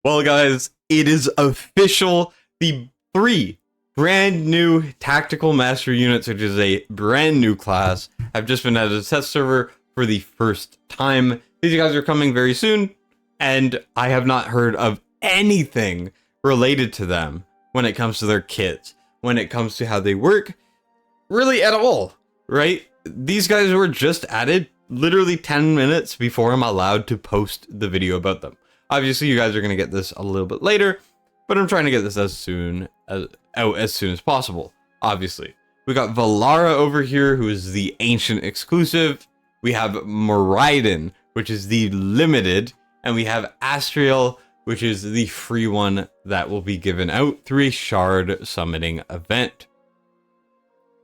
Well, guys, it is official. The 3 brand new tactical master units, which is a brand new class, have just been added to the test server for the first time. These guys are coming very soon, and I have not heard of anything related to them when it comes to their kits, when it comes to how they work, really at all, right? These guys were just added literally 10 minutes before I'm allowed to post the video about them. Obviously, you guys are going to get this a little bit later, but I'm trying to get this as soon as possible, obviously. We got Valera over here, who is the ancient exclusive. We have Mariden, which is the limited, and we have Astrial, which is the free one that will be given out through a shard summoning event.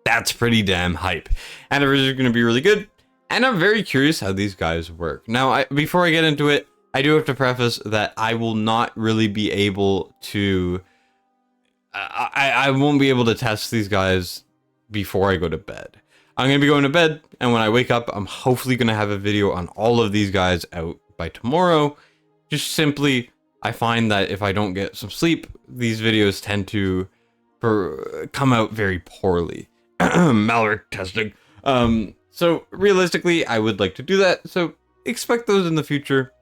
That's pretty damn hype. And it's going to be really good, and I'm very curious how these guys work. Now, before I get into it, I do have to preface that I will not really be able to... I won't be able to test these guys before I go to bed. I'm going to be going to bed, and when I wake up, I'm hopefully going to have a video on all of these guys out by tomorrow. Just simply, I find that if I don't get some sleep, these videos tend to come out very poorly. Malware testing. So realistically, I would like to do that, so expect those in the future,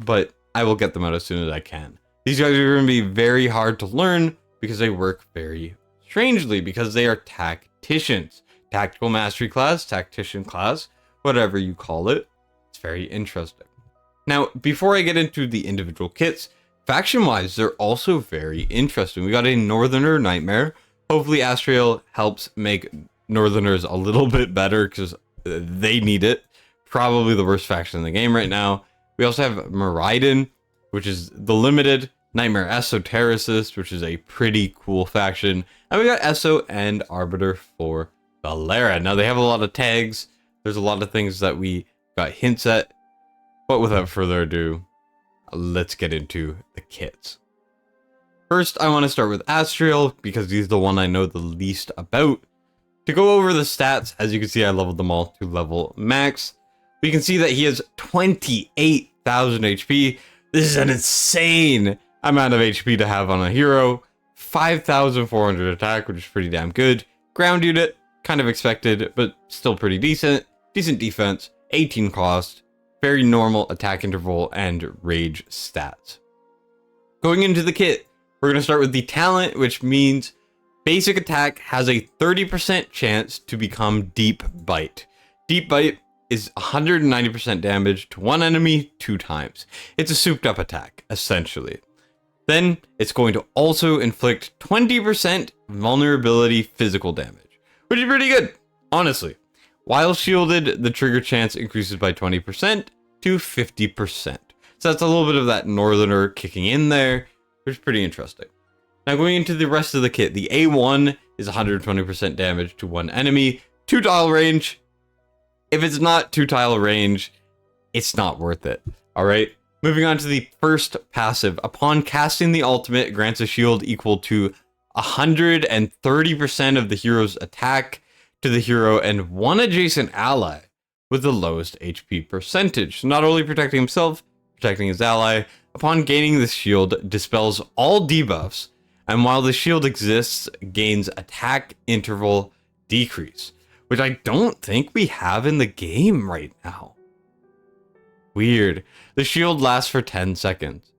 but I will get them out as soon as I can. These guys are going to be very hard to learn because they work very strangely, because they are tacticians. Tactical mastery class, tactician class, whatever you call it. It's very interesting. Now, before I get into the individual kits, faction-wise, they're also very interesting. We got a Northerner Nightmare. Hopefully Astrial helps make Northerners a little bit better, because they need it. Probably the worst faction in the game right now. We also have Mariden, which is the limited. Nightmare Esotericist, which is a pretty cool faction. And we got Eso and Arbiter for Valera. Now, they have a lot of tags. There's a lot of things that we got hints at. But without further ado, let's get into the kits. First, I want to start with Astrial, because he's the one I know the least about. To go over the stats, as you can see, I leveled them all to level max. We can see that he has 28,000 HP. This is an insane amount of HP to have on a hero. 5,400 attack, which is pretty damn good. Ground unit, kind of expected, but still pretty decent. Decent defense, 18 cost, very normal attack interval, and rage stats. Going into the kit, we're going to start with the talent, which means basic attack has a 30% chance to become Deep Bite. Deep Bite is 190% damage to one enemy 2 times. It's a souped up attack, essentially. Then it's going to also inflict 20% vulnerability physical damage, which is pretty good, honestly. While shielded, the trigger chance increases by 20% to 50%. So that's a little bit of that Northerner kicking in there, which is pretty interesting. Now, going into the rest of the kit, the A1 is 120% damage to one enemy, 2 tile range. If it's not 2 tile range, it's not worth it. All right. Moving on to the first passive. Upon casting the ultimate, it grants a shield equal to 130% of the hero's attack to the hero and one adjacent ally with the lowest HP percentage. So not only protecting himself, protecting his ally. Upon gaining this shield, dispels all debuffs, and while the shield exists, gains attack interval decrease, which I don't think we have in the game right now. Weird. The shield lasts for 10 seconds.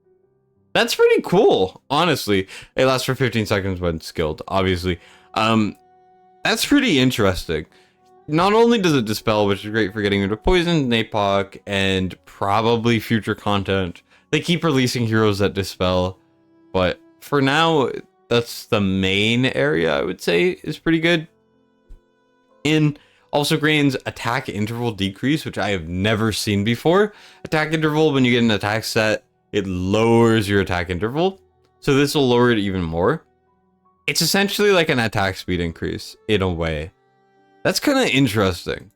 That's pretty cool, honestly. It lasts for 15 seconds when skilled, obviously. That's pretty interesting. Not only does it dispel, which is great for getting rid of poison, napoc, and probably future content. They keep releasing heroes that dispel, but for now, that's the main area I would say is pretty good. Also gains attack interval decrease, which I have never seen before. Attack interval, when you get an attack set, it lowers your attack interval. So this will lower it even more. It's essentially like an attack speed increase in a way. That's kind of interesting.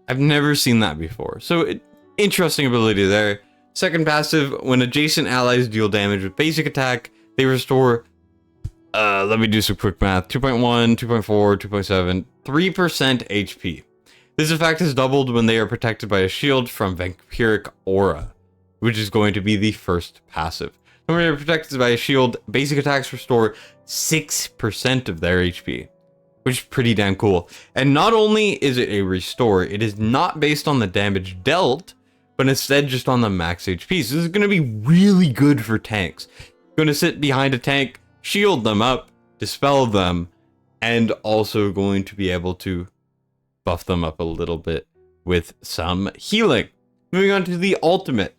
I've never seen that before. So interesting ability there. Second passive, when adjacent allies deal damage with basic attack, they restore, let me do some quick math, 2.1, 2.4, 2.7, 3% HP. This effect is doubled when they are protected by a shield from Vampiric Aura, which is going to be the first passive. And when they're protected by a shield, basic attacks restore 6% of their HP, which is pretty damn cool. And not only is it a restore, it is not based on the damage dealt, but instead just on the max HP. So this is going to be really good for tanks. You're going to sit behind a tank, shield them up, dispel them, and also going to be able to buff them up a little bit with some healing. Moving on to the ultimate.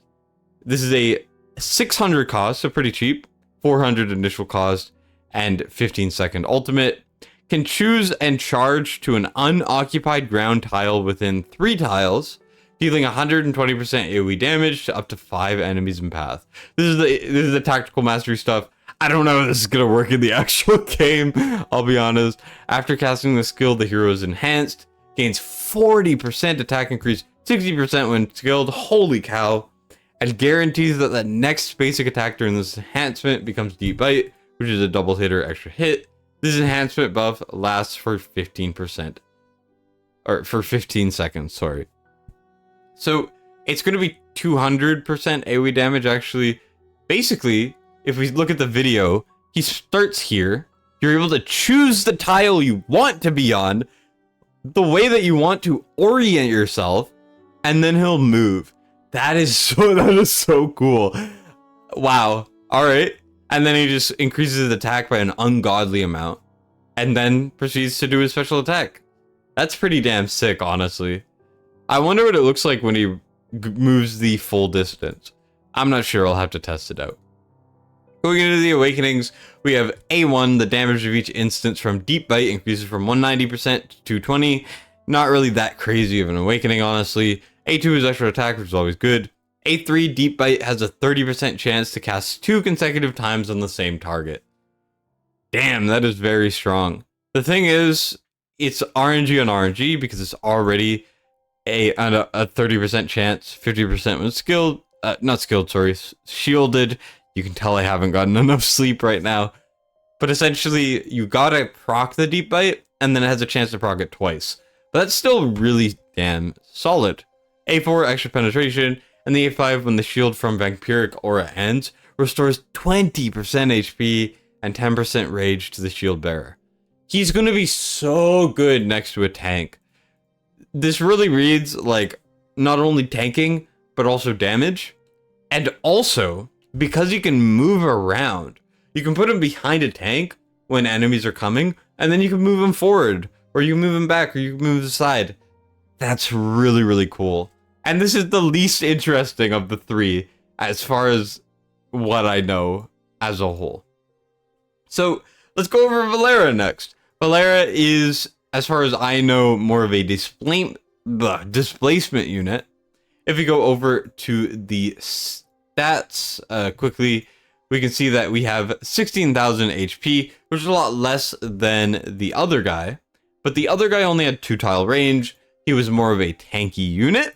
This is a 600 cost, so pretty cheap. 400 initial cost and 15-second ultimate. Can choose and charge to an unoccupied ground tile within 3 tiles, dealing 120% AoE damage to up to 5 enemies in path. This is the tactical mastery stuff. I don't know if this is gonna work in the actual game, I'll be honest. After casting the skill, the hero is enhanced, gains 40% attack increase, 60% when skilled, holy cow, and guarantees that the next basic attack during this enhancement becomes Deep Bite, which is a double hitter extra hit. This enhancement buff lasts for 15%, or for 15 seconds, sorry. So it's going to be 200% AoE damage actually. Basically, if we look at the video, he starts here. You're able to choose the tile you want to be on, the way that you want to orient yourself, and then he'll move. That is so cool. Wow. All right. And then he just increases his attack by an ungodly amount, and then proceeds to do his special attack. That's pretty damn sick, honestly. I wonder what it looks like when he moves the full distance. I'm not sure. I'll have to test it out. Going into the awakenings, we have A1. The damage of each instance from Deep Bite increases from 190% to 220. Not really that crazy of an awakening, honestly. A2 is extra attack, which is always good. A3, Deep Bite has a 30% chance to cast 2 consecutive times on the same target. Damn, that is very strong. The thing is, it's RNG on RNG because it's already a 30% chance, 50% when skilled, not skilled, sorry, shielded. You can tell I haven't gotten enough sleep right now. But essentially, you gotta proc the Deep Bite, and then it has a chance to proc it twice. But that's still really damn solid. A4, extra penetration, and the A5, when the shield from Vampiric Aura ends, restores 20% HP and 10% rage to the shield bearer. He's going to be so good next to a tank. This really reads like not only tanking, but also damage. And also, because you can move around, you can put him behind a tank when enemies are coming, and then you can move him forward, or you can move him back, or you can move to the side. That's really, really cool. And this is the least interesting of the 3, as far as what I know as a whole. So, let's go over Valera next. Valera is, as far as I know, more of a displacement unit. If we go over to the stats quickly, we can see that we have 16,000 HP, which is a lot less than the other guy. But the other guy only had 2 tile range. He was more of a tanky unit,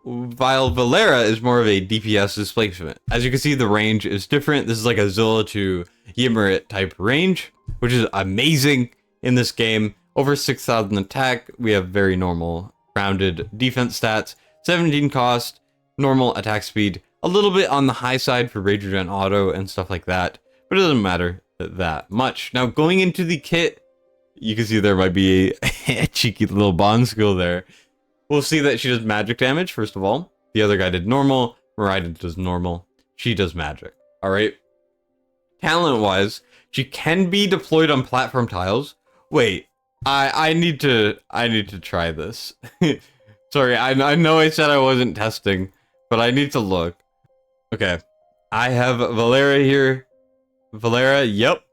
while Valera is more of a DPS displacement. As you can see, the range is different. This is like a Zilla to Ymmerit type range, which is amazing in this game. Over 6,000 attack. We have very normal rounded defense stats. 17 cost, normal attack speed. A little bit on the high side for Rage Regen Auto and stuff like that, but it doesn't matter that much. Now, going into the kit, you can see there might be a cheeky little bond skill there. We'll see that she does magic damage, first of all. The other guy did normal. Mariden does normal. She does magic. All right. Talent-wise, she can be deployed on platform tiles. Wait, I need to try this. Sorry, I know I said I wasn't testing, but I need to look. Okay, I have Valera here. Valera, yep.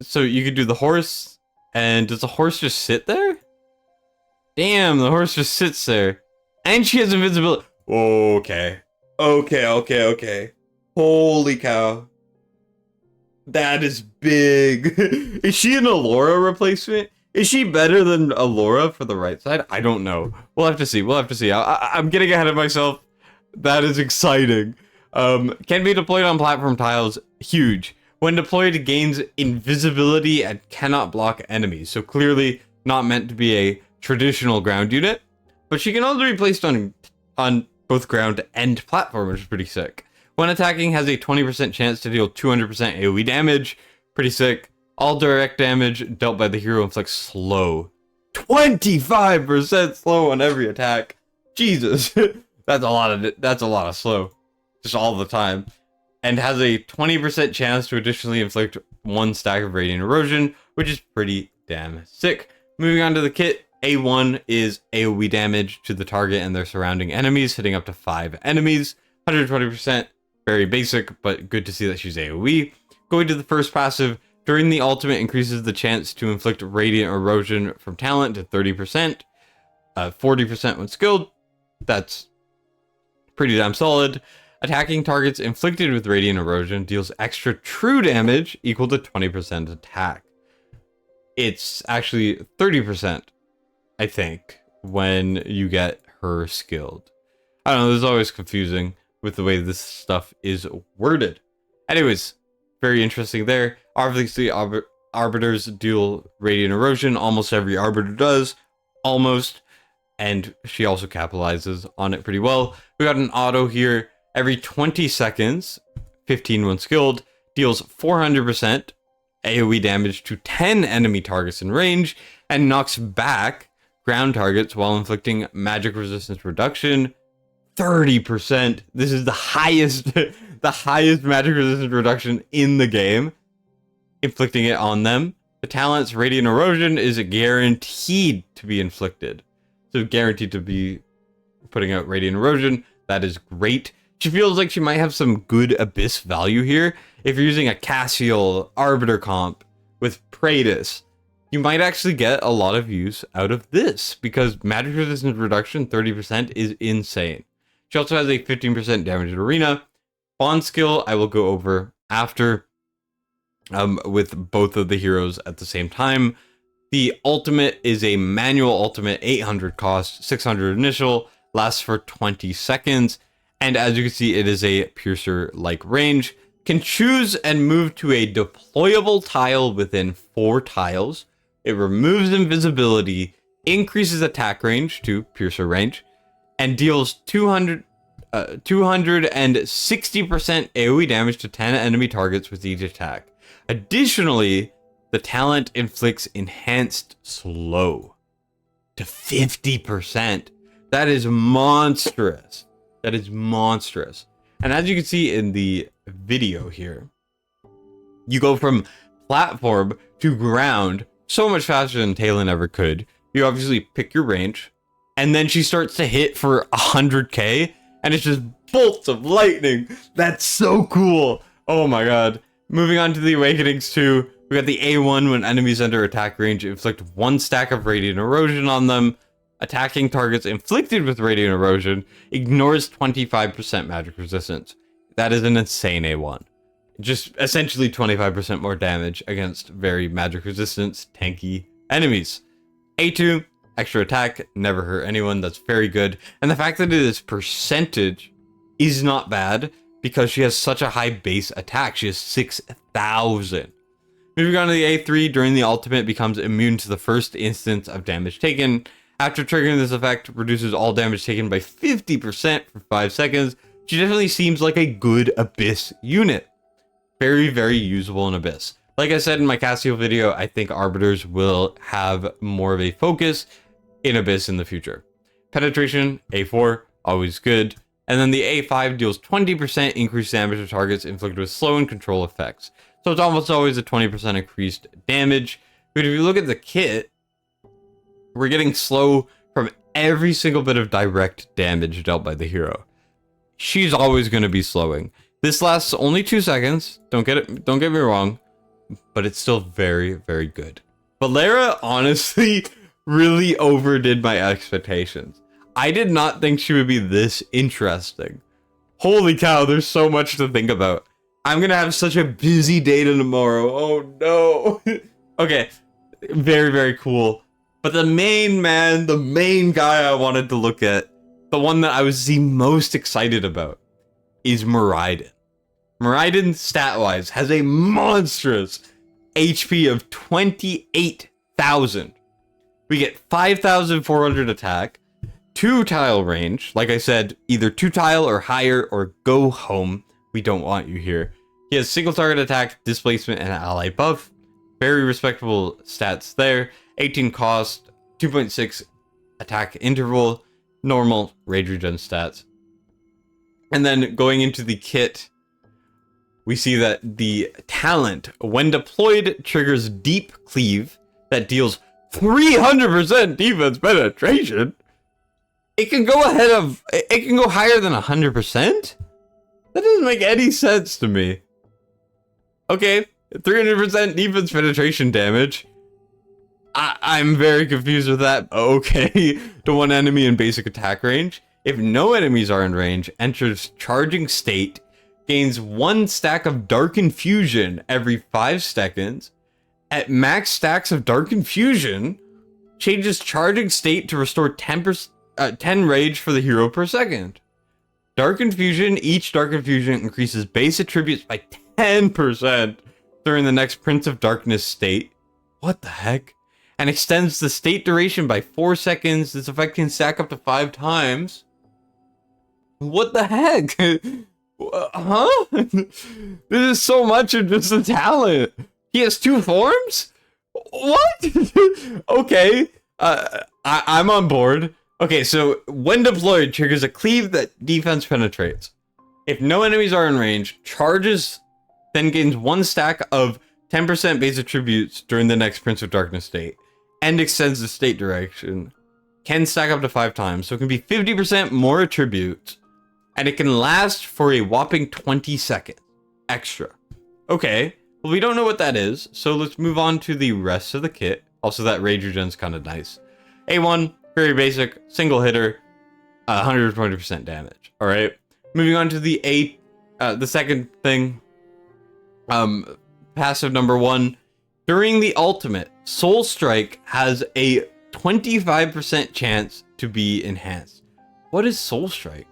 So you could do the horse, and does the horse just sit there? Damn, the horse just sits there. And she has invincibility. Okay. Okay. Holy cow. That is big. Is she an Allura replacement? Is she better than Allura for the right side? I don't know. We'll have to see. I'm getting ahead of myself. That is exciting. Can be deployed on platform tiles. Huge. When deployed, it gains invisibility and cannot block enemies. So clearly not meant to be a traditional ground unit, but she can also be placed on both ground and platform, which is pretty sick. When attacking, has a 20% chance to deal 200% AoE damage. Pretty sick. All direct damage dealt by the hero inflicts slow. 25% slow on every attack. Jesus. That's a lot of slow. Just all the time. And has a 20% chance to additionally inflict 1 stack of radiant erosion, which is pretty damn sick. Moving on to the kit, A1 is AoE damage to the target and their surrounding enemies, hitting up to 5 enemies. 120%, very basic, but good to see that she's AoE. Going to the first passive, during the ultimate increases the chance to inflict radiant erosion from talent to 30%, 40% when skilled. That's pretty damn solid. Attacking targets inflicted with radiant erosion deals extra true damage equal to 20% attack. It's actually 30%, I think, when you get her skilled. I don't know, this is always confusing with the way this stuff is worded. Anyways, very interesting there. Obviously, arbiters deal radiant erosion. Almost every arbiter does. Almost. And she also capitalizes on it pretty well. We got an auto here. Every 20 seconds, 15 when skilled, deals 400% AoE damage to 10 enemy targets in range, and knocks back ground targets while inflicting magic resistance reduction 30%. This is the highest magic resistance reduction in the game, inflicting it on them. The talent's radiant erosion is guaranteed to be inflicted. So guaranteed to be putting out radiant erosion. That is great. She feels like she might have some good abyss value here. If you're using a Cassial Arbiter comp with Praetus, you might actually get a lot of use out of this, because magic resistance reduction 30% is insane. She also has a 15% damage in arena. Bond skill I will go over after, with both of the heroes at the same time. The ultimate is a manual ultimate, 800 cost, 600 initial, lasts for 20 seconds. And as you can see, it is a piercer-like range. Can choose and move to a deployable tile within 4 tiles. It removes invisibility, increases attack range to piercer range, and deals 260% AoE damage to 10 enemy targets with each attack. Additionally, the talent inflicts enhanced slow to 50%. That is monstrous. That is monstrous. And as you can see in the video here, you go from platform to ground so much faster than Talon ever could. You obviously pick your range, and then she starts to hit for 100k, and it's just bolts of lightning. That's so cool. Oh my god. Moving on to the Awakenings 2, we got the A1 when enemies enter attack range, inflict 1 stack of radiant erosion on them. Attacking targets inflicted with radiant erosion ignores 25% magic resistance. That is an insane A1. Just essentially 25% more damage against very magic resistance, tanky enemies. A2, extra attack, never hurt anyone. That's very good. And the fact that it is percentage is not bad, because she has such a high base attack. She has 6,000. Moving on to the A3, during the ultimate becomes immune to the first instance of damage taken. After triggering this effect, reduces all damage taken by 50% for 5 seconds. She definitely seems like a good Abyss unit. Very, very usable in Abyss. Like I said in my Cassio video, I think Arbiters will have more of a focus in Abyss in the future. Penetration, A4, always good. And then the A5 deals 20% increased damage to targets inflicted with slow and control effects. So it's almost always a 20% increased damage. But if you look at the kit, we're getting slow from every single bit of direct damage dealt by the hero. She's always going to be slowing. This lasts only 2 seconds. Don't get me wrong, but it's still very, very good. Valera honestly really overdid my expectations. I did not think she would be this interesting. Holy cow, there's so much to think about. I'm gonna have such a busy day tomorrow. Oh no. Okay, very, very cool. But the main man, the main guy I wanted to look at, the one that I was the most excited about, is Mariden. Mariden, stat-wise, has a monstrous HP of 28,000. We get 5,400 attack, 2 tile range. Like I said, either 2 tile or higher or go home. We don't want you here. He has single target attack, displacement, and ally buff. Very respectable stats there. 18 cost, 2.6 attack interval, normal rage regen stats. And then going into the kit, we see that the talent, when deployed, triggers Deep Cleave that deals 300% defense penetration. It can go higher than 100%? That doesn't make any sense to me. Okay, 300% defense penetration damage. I'm very confused with that. Okay, to one enemy in basic attack range. If no enemies are in range, enters charging state, gains 1 stack of Dark Infusion every 5 seconds. At max stacks of Dark Infusion, changes charging state to restore 10 rage for the hero per second. Dark Infusion, each Dark Infusion increases base attributes by 10% during the next Prince of Darkness state. What the heck? And extends the state duration by 4 seconds. This effect can stack up to 5 times. What the heck? Huh? This is so much of just a talent. He has 2 forms? What? Okay. I'm on board. Okay, so when deployed, triggers a cleave that defense penetrates. If no enemies are in range, charges, then gains 1 stack of 10% base attributes during the next Prince of Darkness state, and extends the state duration. Can stack up to 5 times, so it can be 50% more attributes, and it can last for a whopping 20 seconds extra. Okay, well, we don't know what that is, so let's move on to the rest of the kit. Also, that rage regen's kind of nice. A1, very basic, single hitter, 120% damage. All right, moving on to the second thing. Passive number 1. During the ultimate, Soul Strike has a 25% chance to be enhanced. What is Soul Strike?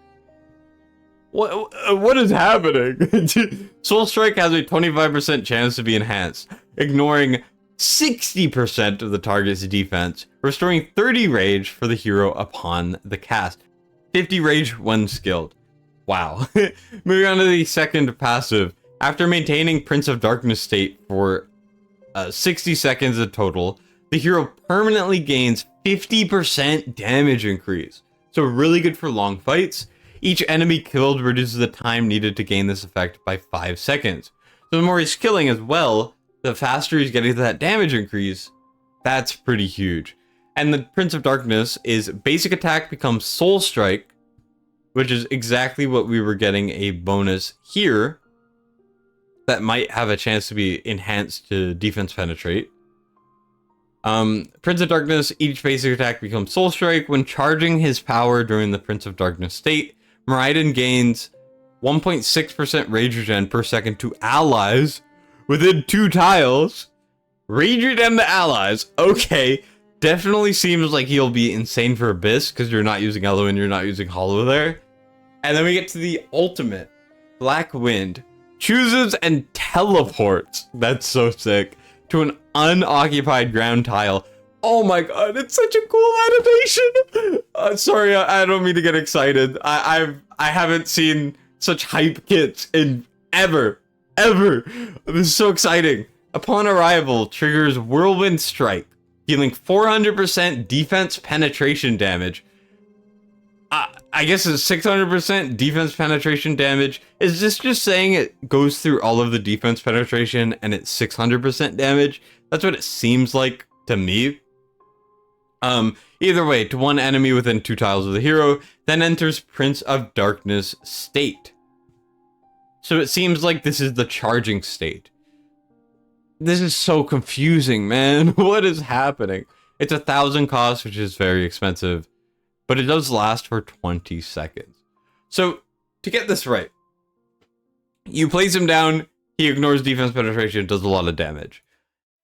What is happening? Soul Strike has a 25% chance to be enhanced, ignoring 60% of the target's defense, restoring 30 rage for the hero upon the cast. 50 rage when skilled. Wow. Moving on to the second passive. After maintaining Prince of Darkness state for 60 seconds in total, the hero permanently gains 50% damage increase. So really good for long fights. Each enemy killed reduces the time needed to gain this effect by 5 seconds. So the more he's killing as well, the faster he's getting to that damage increase. That's pretty huge. And the Prince of Darkness is basic attack becomes Soul Strike, which is exactly what we were getting a bonus here that might have a chance to be enhanced to defense penetrate. Prince of Darkness, each basic attack becomes Soul Strike. When charging his power during the Prince of Darkness state, Mariden gains 1.6% rage regen per second to allies within 2 tiles. Rage regen to allies. Okay, definitely seems like he'll be insane for Abyss because you're not using Elo and you're not using Hollow there. And then we get to the ultimate. Black Wind chooses and teleports. That's so sick. To an unoccupied ground tile. Oh my god, it's such a cool animation. Sorry, I don't mean to get excited. I haven't seen such hype kits in ever. This is so exciting. Upon arrival, triggers Whirlwind Strike, dealing 400% defense penetration damage. I guess it's 600% defense penetration damage. Is this just saying it goes through all of the defense penetration and it's 600% damage? That's what it seems like to me. Either way, to one enemy within 2 tiles of the hero, then enters Prince of Darkness state. So it seems like this is the charging state. This is so confusing, man. What is happening? It's 1,000 cost, which is very expensive, but it does last for 20 seconds. So to get this right, you place him down, he ignores defense penetration, does a lot of damage.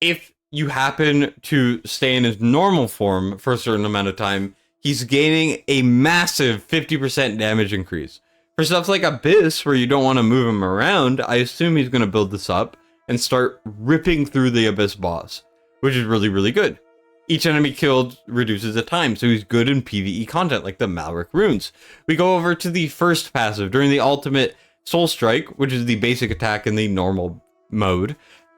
If you happen to stay in his normal form for a certain amount of time, he's gaining a massive 50% damage increase. For stuff like Abyss, where you don't want to move him around, I assume he's going to build this up and start ripping through the Abyss boss, which is really, really good. Each enemy killed reduces the time, so he's good in PvE content like the Malric runes. We go over to the first passive. During the ultimate, Soul Strike, which is the basic attack in the normal mode,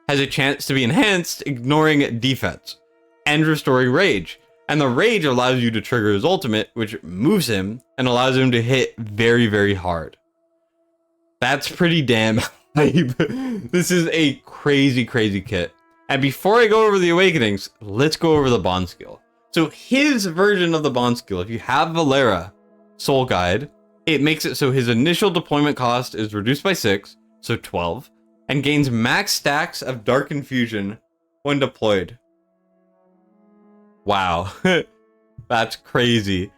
has a chance to be enhanced, ignoring defense and restoring rage. And the rage allows you to trigger his ultimate, which moves him and allows him to hit very, very hard. That's pretty damn hype. This is a crazy, crazy kit. And before I go over the awakenings, let's go over the bond skill. So his version of the bond skill, if you have Valera Soul Guide, it makes it so his initial deployment cost is reduced by 6, so 12, and gains max stacks of Dark Infusion when deployed. Wow, that's crazy.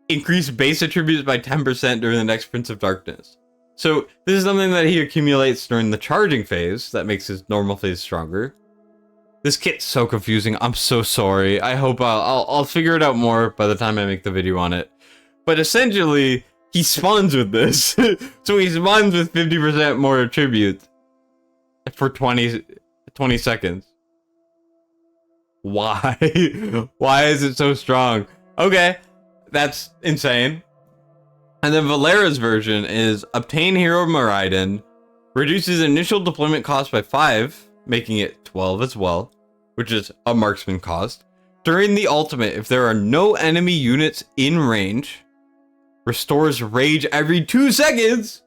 Increase base attributes by 10% during the next Prince of Darkness. So this is something that he accumulates during the charging phase that makes his normal phase stronger. This kit's so confusing. I'm so sorry. I hope I'll figure it out more by the time I make the video on it. But essentially, he spawns with this. So he spawns with 50% more attributes for 20 seconds. Why? Why is it so strong? Okay, that's insane. And then Valera's version is obtain hero Mariden, reduces initial deployment cost by 5, making it 12 as well, which is a marksman cost. During the ultimate, if there are no enemy units in range, restores rage every 2 seconds.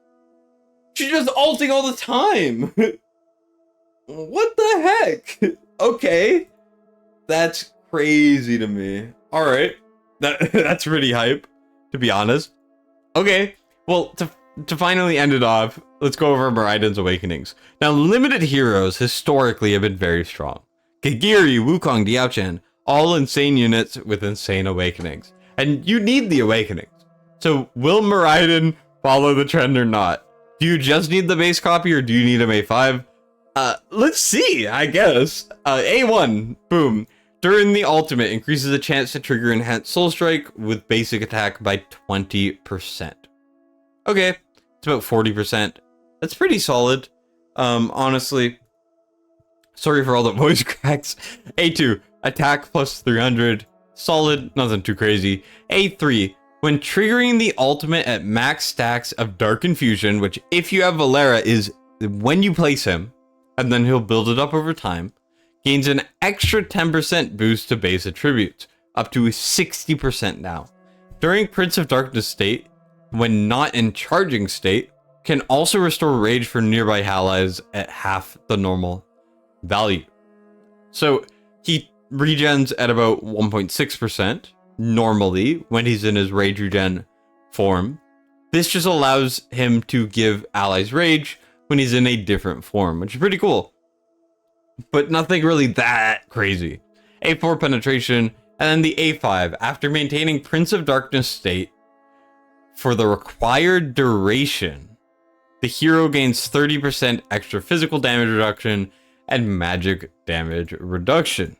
She's just ulting all the time. What the heck? Okay. That's crazy to me. All right. That's pretty hype, to be honest. Okay. Well, to finally end it off, let's go over Mariden's awakenings. Now, limited heroes historically have been very strong. Kagiri, Wukong, Diaochen, all insane units with insane awakenings. And you need the awakenings. So, will Mariden follow the trend or not? Do you just need the base copy or do you need him A5? Let's see, I guess. A1, boom. During the ultimate, increases the chance to trigger enhanced Soul Strike with basic attack by 20%. Okay, it's about 40%. That's pretty solid. Honestly, sorry for all the voice cracks. A2, attack plus 300. Solid, nothing too crazy. A3, when triggering the ultimate at max stacks of Dark Infusion, which if you have Valera is when you place him, and then he'll build it up over time, gains an extra 10% boost to base attributes, up to 60% now. During Prince of Darkness state, when not in charging state, can also restore rage for nearby allies at half the normal value. So he regens at about 1.6% normally when he's in his rage regen form. This just allows him to give allies rage when he's in a different form, which is pretty cool. But nothing really that crazy. A4 penetration, and then the A5. After maintaining Prince of Darkness state for the required duration, the hero gains 30% extra physical damage reduction and magic damage reduction.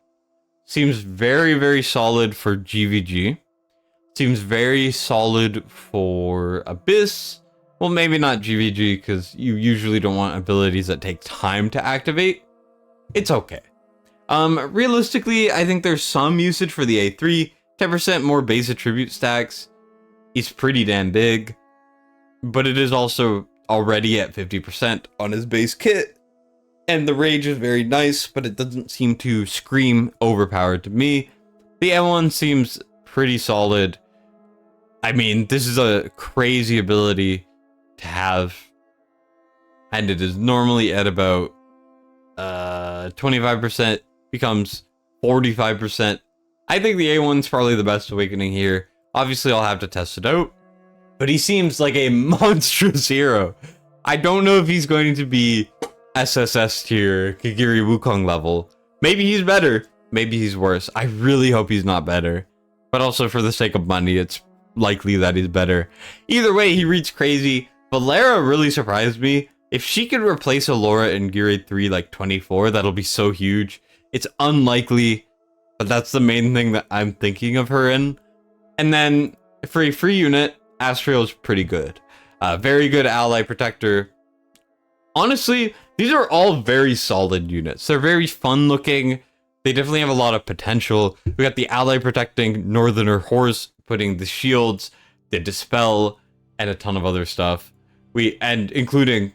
Seems very, very solid for GVG. Seems very solid for Abyss. Well, maybe not GVG, because you usually don't want abilities that take time to activate. It's okay. Realistically, I think there's some usage for the A3. 10% more base attribute stacks is pretty damn big, but it is also already at 50% on his base kit. And the rage is very nice, but it doesn't seem to scream overpowered to me. The M1 seems pretty solid. I mean, this is a crazy ability to have, and it is normally at about 25%, becomes 45%. I think the A1's probably the best awakening here. Obviously, I'll have to test it out, but he seems like a monstrous hero. I don't know if he's going to be SSS tier, Kagiri Wukong level. Maybe he's better, maybe he's worse. I really hope he's not better, but also for the sake of money, it's likely that he's better. Either way, he reads crazy. Valera really surprised me. If she could replace Alora in Gear 3 like 24, that'll be so huge. It's unlikely, but that's the main thing that I'm thinking of her in. And then for a free unit, Astrial is pretty good. Very good ally protector. Honestly, these are all very solid units. They're very fun looking. They definitely have a lot of potential. We got the ally protecting Northerner Horse, putting the shields, the dispel, and a ton of other stuff. and including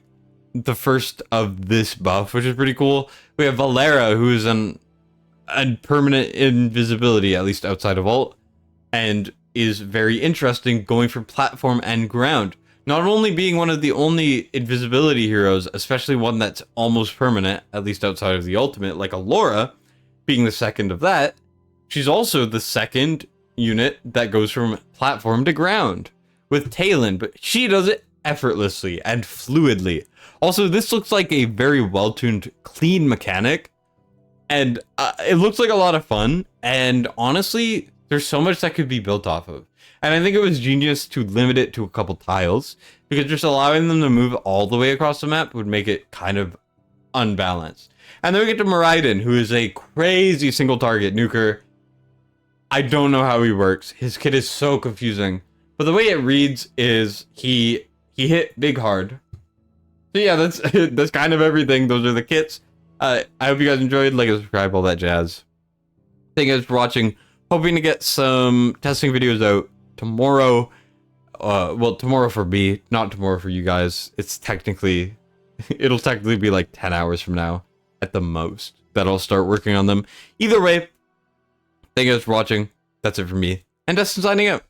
the first of this buff, which is pretty cool. We have Valera, who is a permanent invisibility, at least outside of ult, and is very interesting going for platform and ground. Not only being one of the only invisibility heroes, especially one that's almost permanent, at least outside of the ultimate, like Laura, being the second of that, she's also the second unit that goes from platform to ground with Talon, but she does it effortlessly and fluidly. Also, this looks like a very well-tuned, clean mechanic, and it looks like a lot of fun, and honestly, there's so much that could be built off of. And I think it was genius to limit it to a couple tiles, because just allowing them to move all the way across the map would make it kind of unbalanced. And then we get to Mariden, who is a crazy single target nuker. I don't know how he works. His kit is so confusing. But the way it reads is he hit big hard. So yeah, that's kind of everything. Those are the kits. I hope you guys enjoyed. Like and subscribe, all that jazz. Thank you guys for watching. Hoping to get some testing videos out tomorrow. Well, tomorrow for me, not tomorrow for you guys. It'll technically be like 10 hours from now at the most that I'll start working on them. Either way, thank you guys for watching. That's it for me. And Destined signing out.